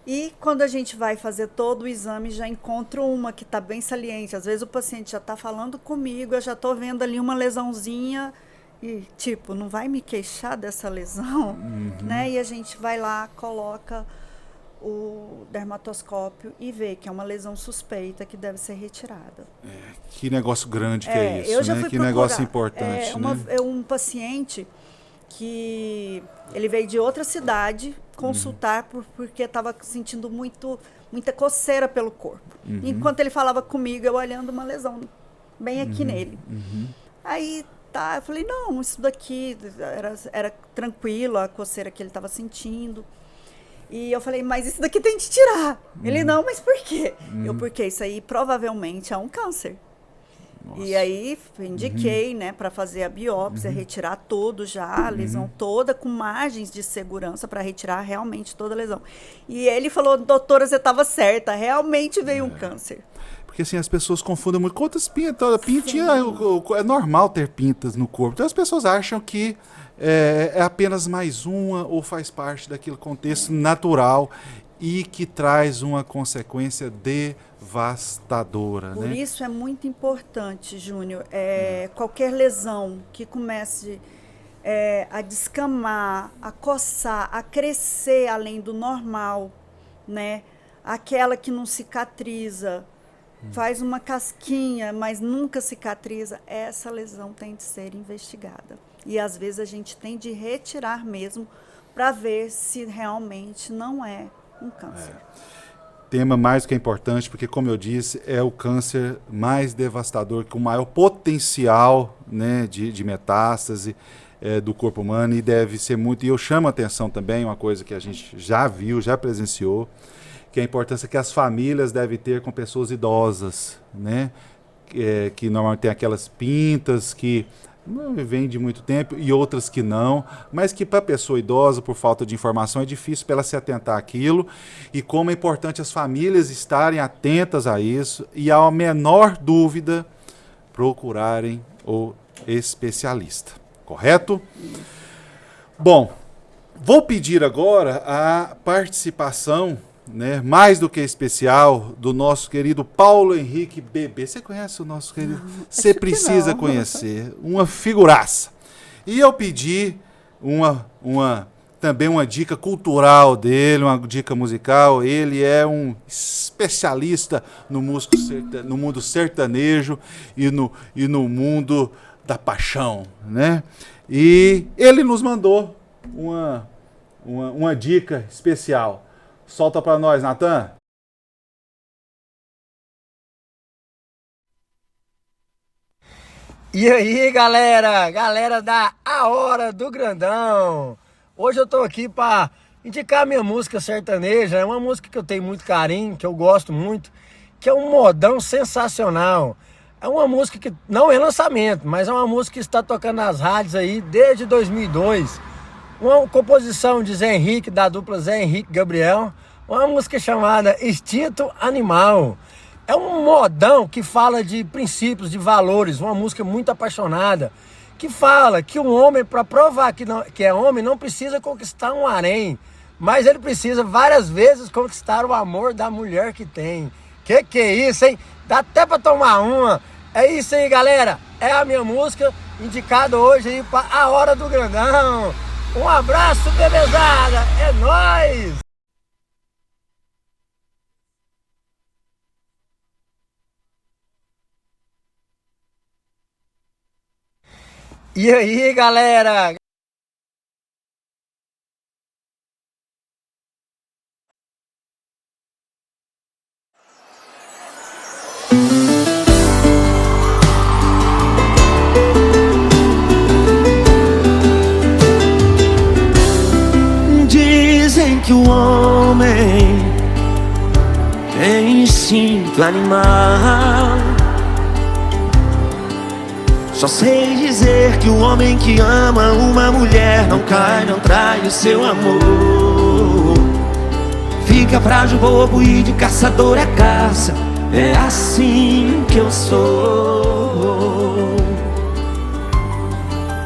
E quando a gente vai fazer todo o exame, já encontra uma que está bem saliente. Às vezes o paciente já está falando comigo, eu já estou vendo ali uma lesãozinha e, tipo, não vai me queixar dessa lesão? Né? E a gente vai lá, coloca o dermatoscópio e vê que é uma lesão suspeita que deve ser retirada. Que negócio grande que é isso, eu já né? fui Que procurar. negócio importante, né? Um paciente que ele veio de outra cidade consultar porque estava sentindo muita coceira pelo corpo. Enquanto ele falava comigo, eu olhando uma lesão bem aqui nele. Aí eu falei, não, isso daqui era tranquilo, a coceira que ele estava sentindo. E eu falei, mas isso daqui tem que tirar. Ele, não, mas por quê? Porque isso aí provavelmente é um câncer. Nossa. E aí indiquei, né, para fazer a biópsia, retirar tudo já, a lesão toda, com margens de segurança para retirar realmente toda a lesão. E ele falou, doutora, você estava certa, realmente veio um câncer. Porque assim, as pessoas confundem muito. Quantas pintas? Pintinha é normal ter pintas no corpo. Então as pessoas acham que é apenas mais uma ou faz parte daquele contexto natural e que traz uma consequência devastadora. Por né? isso é muito importante, Júnior, qualquer lesão que comece a descamar, a coçar, a crescer além do normal, né? Aquela que não cicatriza, faz uma casquinha, mas nunca cicatriza, essa lesão tem de ser investigada. E às vezes a gente tem de retirar mesmo para ver se realmente não é um câncer. Tema mais do que importante, porque, como eu disse, é o câncer mais devastador, com maior potencial, né, de metástase. do corpo humano e deve ser muito. E eu chamo a atenção também, uma coisa que a gente já viu, já presenciou, que é a importância que as famílias devem ter com pessoas idosas, né? Que normalmente tem aquelas pintas que não vêm de muito tempo e outras que não, mas que para a pessoa idosa, por falta de informação, é difícil para ela se atentar àquilo, e como é importante as famílias estarem atentas a isso e, à menor dúvida, procurarem o especialista. Correto? Bom, vou pedir agora a participação, né, mais do que especial, do nosso querido Paulo Henrique Bebê. Você conhece o nosso querido? Você precisa conhecer. Uma figuraça. E eu pedi também uma dica cultural dele, uma dica musical. Ele é um especialista no mundo sertanejo e no mundo da paixão, né? E ele nos mandou uma dica especial. Solta para nós, Natan. E aí, galera da A Hora do Grandão. Hoje eu tô aqui para indicar minha música sertaneja. É uma música que eu tenho muito carinho, que eu gosto muito, que é um modão sensacional. É uma música que não é lançamento, mas é uma música que está tocando nas rádios aí desde 2002. Uma composição de Zé Henrique, da dupla Zé Henrique e Gabriel. Uma música chamada Instinto Animal. É um modão que fala de princípios, de valores. Uma música muito apaixonada. Que fala que um homem, para provar que é homem, não precisa conquistar um harém. Mas ele precisa várias vezes conquistar o amor da mulher que tem. Que é isso, hein? Dá até para tomar uma. É isso aí, galera. É a minha música indicada hoje aí para A Hora do Grandão. Um abraço, bebezada. É nóis! E aí, galera? Dizem que o homem tem instinto animal. Só sei dizer que o homem que ama uma mulher não cai, não trai o seu amor. Fica frágil, bobo e de caçador é caça. É assim que eu sou.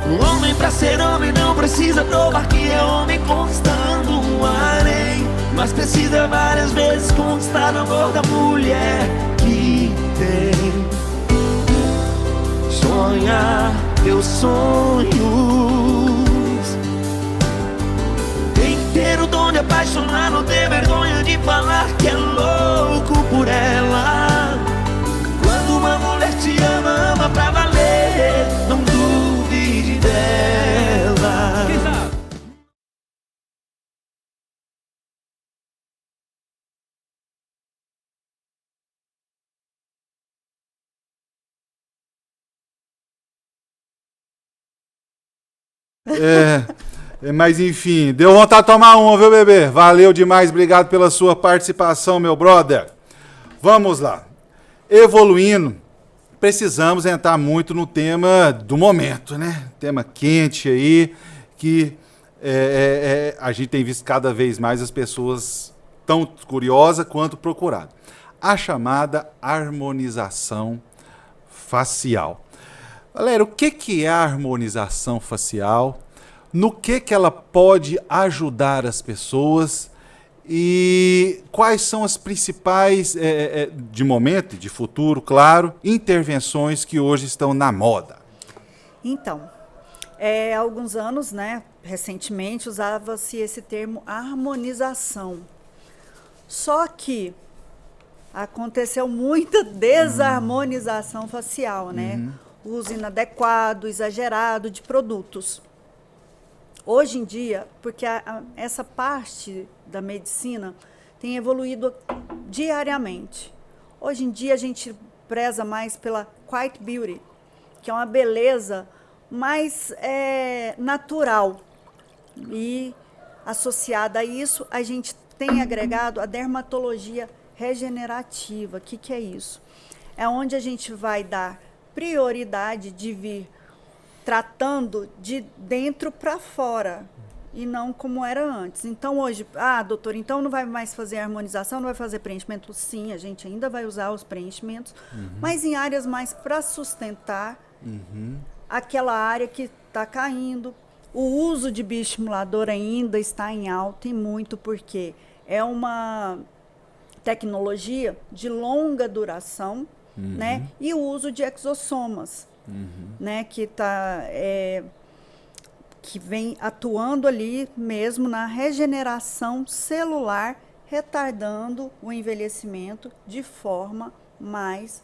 Um homem pra ser homem não precisa provar que é homem conquistando um harém, mas precisa várias vezes conquistar o amor da mulher que tem. Sonhar teus sonhos, tem que ter o dom de apaixonar, não ter vergonha de falar que é louco por ela. Quando uma mulher te ama, ama pra valer, não duvide dela. Mas enfim, deu vontade de tomar uma, viu, bebê? Valeu demais, obrigado pela sua participação, meu brother. Vamos lá. Evoluindo, precisamos entrar muito no tema do momento, né? Tema quente aí, que a gente tem visto cada vez mais as pessoas tão curiosas quanto procuradas. A chamada harmonização facial. Galera, o que é a harmonização facial? No que ela pode ajudar as pessoas? E quais são as principais, de momento e de futuro, claro, intervenções que hoje estão na moda? Então, há alguns anos, né, recentemente, usava-se esse termo harmonização. Só que aconteceu muita desarmonização facial, né? Uso inadequado, exagerado de produtos. Hoje em dia, porque essa parte da medicina tem evoluído diariamente. Hoje em dia a gente preza mais pela quiet beauty, que é uma beleza mais natural. E associada a isso, a gente tem agregado a dermatologia regenerativa. O que é isso? É onde a gente vai dar prioridade de vir tratando de dentro para fora e não como era antes. Então hoje, doutor, então não vai mais fazer harmonização, não vai fazer preenchimento? Sim, a gente ainda vai usar os preenchimentos, mas em áreas mais para sustentar aquela área que está caindo. O uso de bioestimulador ainda está em alta e muito, porque é uma tecnologia de longa duração, né? E o uso de exossomas, né? Que vem atuando ali mesmo na regeneração celular, retardando o envelhecimento de forma mais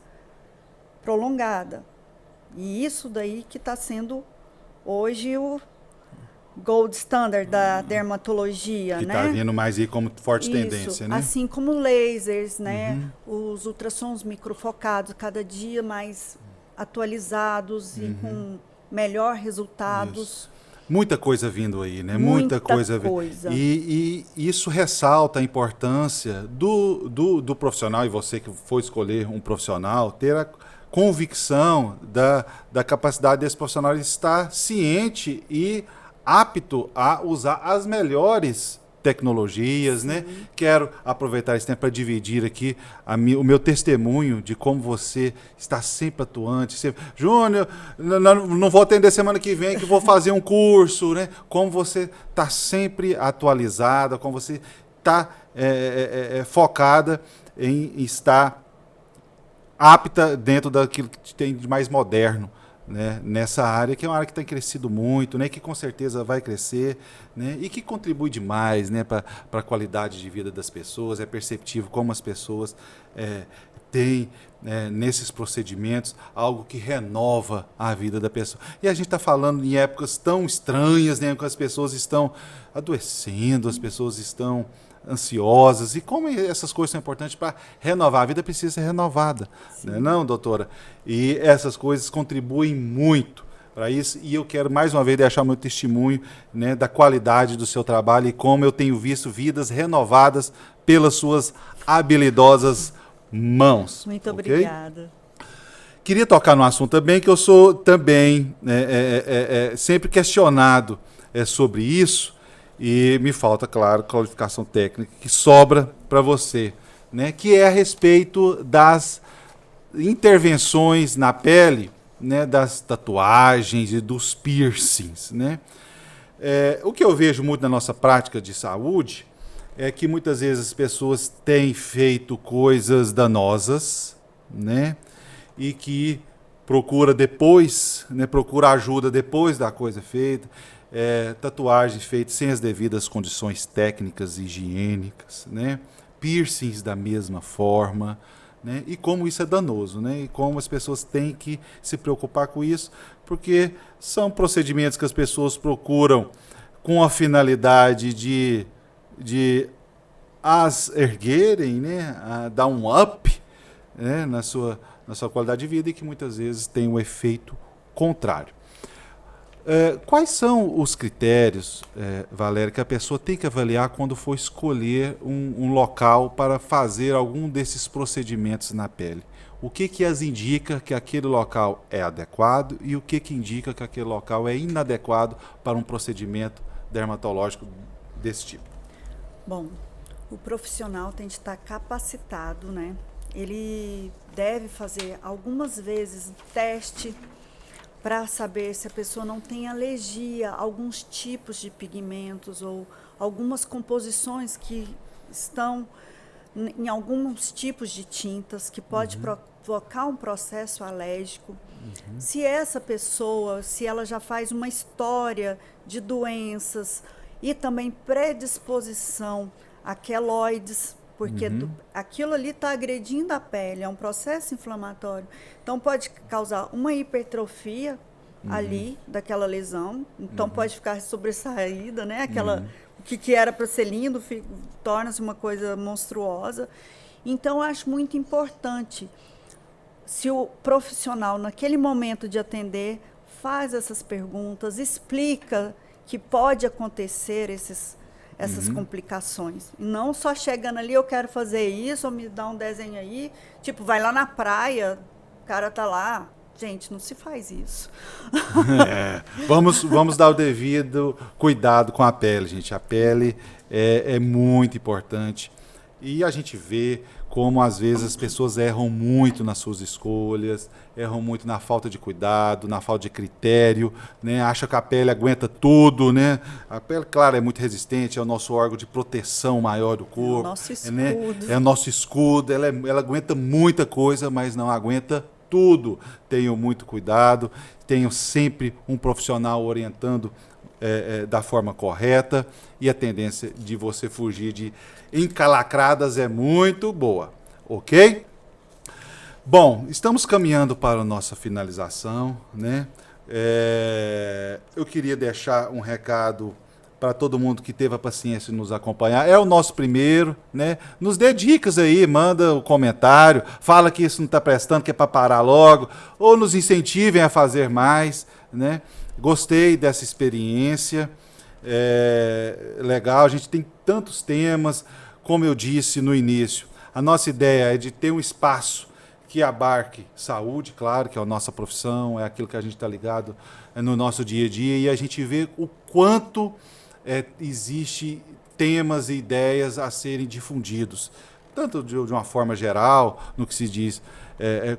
prolongada. E isso daí que está sendo hoje o gold standard da dermatologia, Que né? está vindo mais aí como forte Isso, tendência, né? assim como lasers, né? Os ultrassons microfocados, cada dia mais atualizados e com melhor resultados. Isso. Muita coisa vindo aí, né? Muita coisa. coisa. E isso ressalta a importância do profissional, e você que for escolher um profissional, ter a convicção da capacidade desse profissional de estar ciente e apto a usar as melhores tecnologias, né? Quero aproveitar esse tempo para dividir aqui o meu testemunho de como você está sempre atuante. Júnior, não vou atender semana que vem, que vou fazer um curso, né? Como você está sempre atualizada, como você está focada em estar apta dentro daquilo que tem de mais moderno, né, nessa área, que é uma área que tem crescido muito, né, que com certeza vai crescer, né, e que contribui demais, né, para a qualidade de vida das pessoas. É perceptível como as pessoas têm nesses procedimentos algo que renova a vida da pessoa. E a gente está falando em épocas tão estranhas, né, que as pessoas estão adoecendo, as pessoas estão ansiosas, e como essas coisas são importantes para renovar. A vida precisa ser renovada, né, não, doutora? E essas coisas contribuem muito para isso, e eu quero mais uma vez deixar meu testemunho, né, da qualidade do seu trabalho e como eu tenho visto vidas renovadas pelas suas habilidosas mãos. Muito okay? obrigada. Queria tocar no assunto também, que eu sou também sempre questionado sobre isso, e me falta, claro, qualificação técnica que sobra para você, né? Que é a respeito das intervenções na pele, né? Das tatuagens e dos piercings, né? O que eu vejo muito na nossa prática de saúde é que muitas vezes as pessoas têm feito coisas danosas, né? E que procura depois, né? Procura ajuda depois da coisa feita. Tatuagens feitas sem as devidas condições técnicas e higiênicas, né? Piercings da mesma forma, né? E como isso é danoso, né? E como as pessoas têm que se preocupar com isso, porque são procedimentos que as pessoas procuram com a finalidade de as erguerem, né? A dar um up, né? na sua qualidade de vida, e que muitas vezes tem um efeito contrário. Quais são os critérios, Valéria, que a pessoa tem que avaliar quando for escolher um local para fazer algum desses procedimentos na pele? O que as indica que aquele local é adequado e o que indica que aquele local é inadequado para um procedimento dermatológico desse tipo? Bom, o profissional tem de estar capacitado, né? Ele deve fazer algumas vezes teste para saber se a pessoa não tem alergia a alguns tipos de pigmentos ou algumas composições que estão em alguns tipos de tintas que pode provocar um processo alérgico. Se essa pessoa, se ela já faz uma história de doenças e também predisposição a queloides, porque aquilo ali está agredindo a pele, é um processo inflamatório. Então, pode causar uma hipertrofia ali daquela lesão. Então, pode ficar sobressaída, né? O que era para ser lindo torna-se uma coisa monstruosa. Então, eu acho muito importante, se o profissional, naquele momento de atender, faz essas perguntas, explica que pode acontecer essas complicações. E não só chegando ali, eu quero fazer isso, ou me dá um desenho aí, tipo, vai lá na praia, o cara tá lá. Gente, não se faz isso. Vamos dar o devido cuidado com a pele, gente. A pele é muito importante. E a gente vê como, às vezes, as pessoas erram muito nas suas escolhas, erram muito na falta de cuidado, na falta de critério, né? Acha que a pele aguenta tudo, né? A pele, claro, é muito resistente, é o nosso órgão de proteção maior do corpo. É o nosso escudo. Né? É o nosso escudo, ela aguenta muita coisa, mas não aguenta tudo. Tenham muito cuidado, tenham sempre um profissional orientando da forma correta, e a tendência de você fugir de encalacradas é muito boa, ok? Bom, estamos caminhando para a nossa finalização, né? Eu queria deixar um recado para todo mundo que teve a paciência de nos acompanhar. É o nosso primeiro, né? Nos dê dicas aí, manda o comentário, fala que isso não está prestando, que é para parar logo, ou nos incentivem a fazer mais, né? Gostei dessa experiência, legal, a gente tem tantos temas, como eu disse no início, a nossa ideia é de ter um espaço que abarque saúde, claro, que é a nossa profissão, é aquilo que a gente está ligado no nosso dia a dia, e a gente vê o quanto existe temas e ideias a serem difundidos, tanto de uma forma geral, no que se diz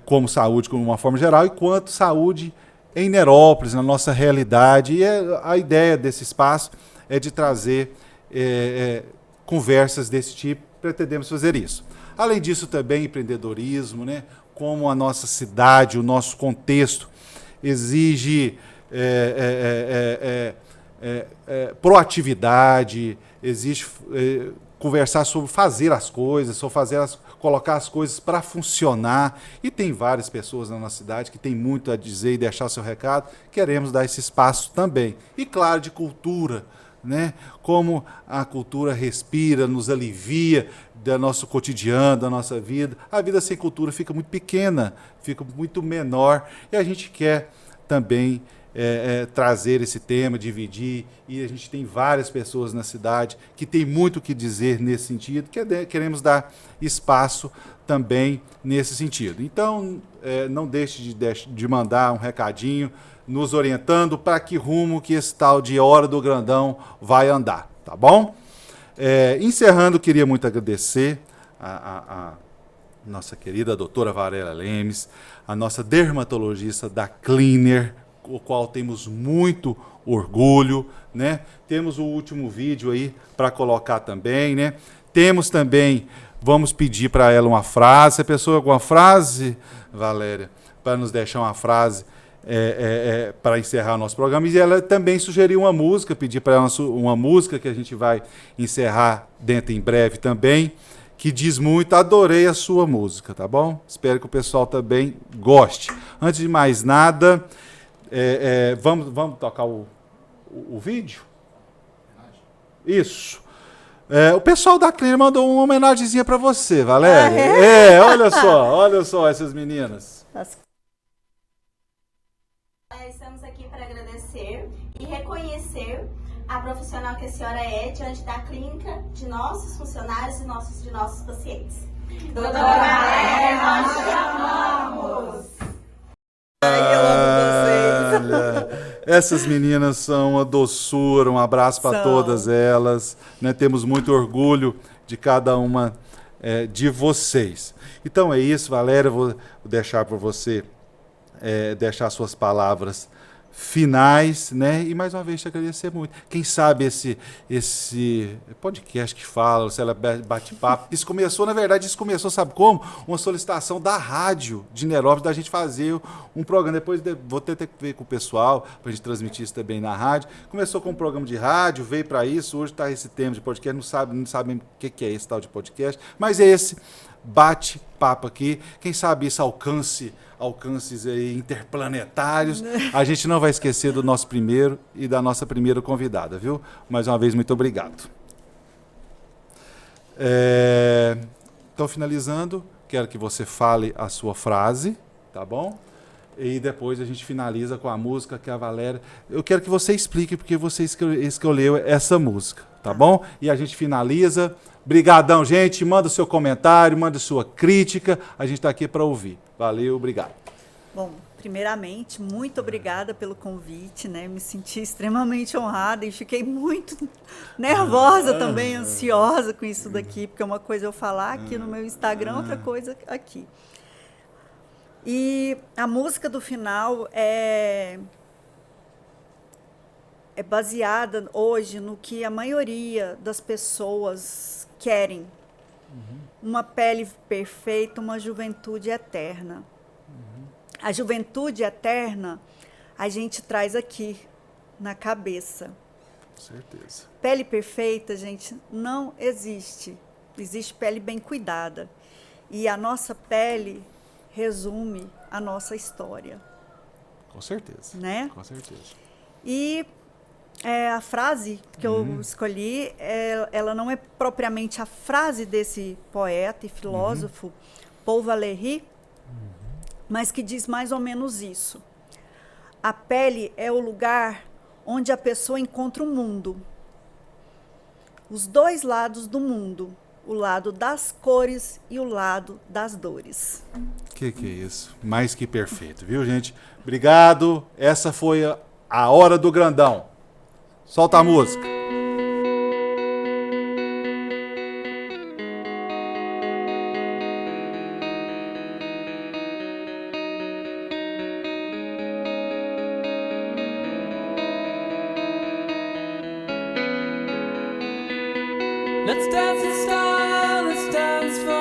como saúde, como uma forma geral, e quanto saúde em Nerópolis, na nossa realidade. E a ideia desse espaço é de trazer conversas desse tipo, pretendemos fazer isso. Além disso, também empreendedorismo, né? Como a nossa cidade, o nosso contexto exige proatividade, exige conversar sobre fazer as coisas, colocar as coisas para funcionar. E tem várias pessoas na nossa cidade que têm muito a dizer e deixar o seu recado. Queremos dar esse espaço também. E, claro, de cultura, né? Como a cultura respira, nos alivia do nosso cotidiano, da nossa vida. A vida sem cultura fica muito pequena, fica muito menor. E a gente quer também trazer esse tema, dividir, e a gente tem várias pessoas na cidade que têm muito o que dizer nesse sentido, queremos dar espaço também nesse sentido. Então, não deixe de mandar um recadinho, nos orientando para que rumo que esse tal de Hora do Grandão vai andar, tá bom? Encerrando, queria muito agradecer a nossa querida doutora Varela Lemes, a nossa dermatologista da Cleaner, o qual temos muito orgulho, né? Temos o último vídeo aí para colocar também, né? Temos também, vamos pedir para ela uma frase. A pessoa alguma frase, Valéria, para nos deixar uma frase para encerrar o nosso programa. E ela também sugeriu uma música, pedir para ela uma música que a gente vai encerrar dentro em breve também, que diz muito. Adorei a sua música, tá bom? Espero que o pessoal também goste. Antes de mais nada, vamos tocar o vídeo? Isso. O pessoal da Cleaner mandou uma homenagemzinha para você, Valéria. Olha só essas meninas. Estamos aqui para agradecer e reconhecer a profissional que a senhora é diante da clínica, de nossos funcionários e de nossos pacientes. Doutora Valéria, nós te amamos! Eu amo vocês. Essas meninas são uma doçura, um abraço para todas elas, né? Temos muito orgulho de cada uma de vocês. Então é isso, Valéria, vou deixar para você deixar suas palavras finais, né? E mais uma vez te agradecer muito. Quem sabe esse podcast que fala, se ela bate-papo, isso começou, sabe como? Uma solicitação da rádio de Nerópolis, da gente fazer um programa. Depois vou ter que ver com o pessoal, para a gente transmitir isso também na rádio. Começou com um programa de rádio, veio para isso, hoje está esse tema de podcast, não sabe o que é esse tal de podcast, mas é esse bate-papo aqui. Quem sabe isso alcances aí interplanetários. A gente não vai esquecer do nosso primeiro e da nossa primeira convidada, viu? Mais uma vez, muito obrigado. Então, finalizando, quero que você fale a sua frase, tá bom? E depois a gente finaliza com a música que a Valéria... Eu quero que você explique porque você escolheu essa música, tá bom? E a gente finaliza. Brigadão, gente. Manda o seu comentário, manda sua crítica. A gente está aqui para ouvir. Valeu, obrigado. Bom, primeiramente, muito obrigada pelo convite, né? Me senti extremamente honrada e fiquei muito nervosa também, ansiosa com isso daqui, porque uma coisa é eu falar aqui no meu Instagram, outra coisa aqui. E a música do final é baseada hoje no que a maioria das pessoas querem. Uma pele perfeita, uma juventude eterna. A juventude eterna a gente traz aqui na cabeça. Com certeza. Pele perfeita, gente, não existe. Existe pele bem cuidada. E a nossa pele resume a nossa história. Com certeza. Né? Com certeza. E a frase que eu escolhi, ela não é propriamente a frase desse poeta e filósofo, Paul Valéry, mas que diz mais ou menos isso. A pele é o lugar onde a pessoa encontra o mundo. Os dois lados do mundo. O lado das cores e o lado das dores. Que é isso? Mais que perfeito, viu, gente? Obrigado. Essa foi a Hora do Grandão. Solta a música. Let's dance in style, let's dance for